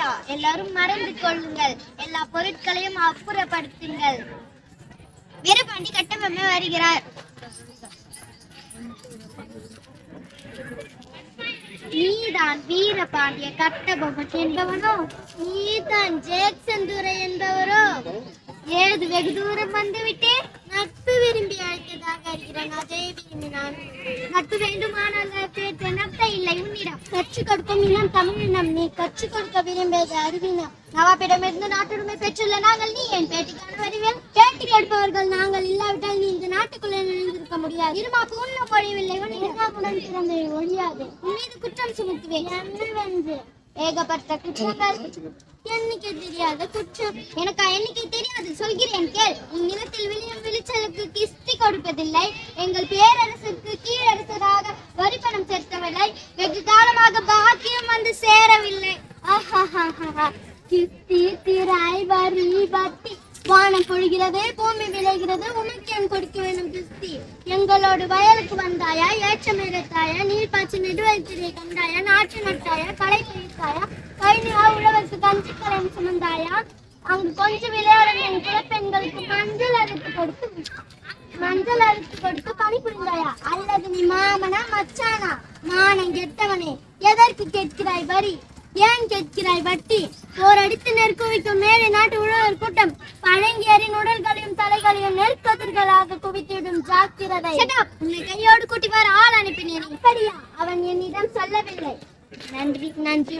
திருவிழா, எல்லாரும் மறந்து கொள்ளுங்கள். எல்லா பொருட்களையும் அப்புறப்படுத்துங்கள். வீரபாண்டி கட்டபொம்மை வருகிறார். நீதான் வீரபாண்டிய கட்டபொம்மை என்பவனோ? நீதான் ஜேக்சன் துரை என்பவரோ? ஏது வெகு தூரம் வந்து விட்டேன். நட்பு விரும்பி அழைத்ததாக அறிகிறேன். அதே விரும்பினான். நட்பு வேண்டுமானால் நட்பை இல்லை உன்னிடம். கற்றுக் கொடுக்கும் இனம் தமிழினம். நீ கற்றுக் கொடுக்க விரும்பியது அறிவினம். நவாபிடமிருந்து நாட்டுரிமை பெற்றுள்ள நாங்கள் நீ என் பேட்டிக்கான வருவேன். பேட்டி கேட்பவர்கள் நாங்கள் இல்லாவிட்டால் நீ இந்த நாட்டுக்குள்ளே நுழைந்திருக்க முடியாது. இருமாப்பு உன்னும் ஒழியவில்லை. உன்னிடம் திறந்து ஒழியாது. உன் மீது குற்றம் சுமத்துவேன். என்னவென்று ஏகப்பட்ட குற்றங்கள். எண்ணிக்கை தெரியாத குற்றம். எனக்கு எண்ணிக்கை தெரியாது. சொல்கிறேன் கேள். உன் நிலத்தில் விளையும் விளைச்சலுக்கு கிஸ்தி கொடுப்பதில்லை. எங்கள் பேரரசுக்கு கீழரசராக வரிப்பணம் செலுத்தவில்லை. வெகு காலமாக பாக்கியம் வந்து சேரவில்லை. கிஸ்தி திராய் வரி பத்தி வானம் பொழிகிறது, பூமி விளைகிறது. உனக்கு என் கொடுக்க வேண்டும் கிஸ்தி. எங்களோடு வயலுக்கு வந்தாயா? ஏற்றம் எடுத்தாயா? நீர் பாய்ச்சி நெடுவத்திரை கண்டாயா? நாற்று நட்டாயா? களை பயிர்த்தாயா? கைனியா உழவருக்கு கஞ்சி கரையும் சுமந்தாயா? அங்கு கொஞ்சம் விளையாடும் என் குலப்பெண்களுக்கு மஞ்சள் அறுத்து கொடுத்து பணி புரிந்தாயா? அல்லது நீ மாமனா மச்சானா? மானம் கெட்டவனே, எதற்கு கேட்கிறாய் வரி? ஏன் கேட்கிறாய் வட்டி? ஓர் அடித்து நெருக்குவிக்கும் மேலே நாட்டு உழவர் கூட்டம் பழங்கியரின் உடல்களையும் தலைகளையும் நெற்கதிர்களாக குவித்திடும். ஜாக்கிரதை. உன்னை கையோடு கூட்டி வர ஆள் அனுப்பினேன். இப்படியா? அவன் என்னிடம் சொல்லவில்லை. நன்றி.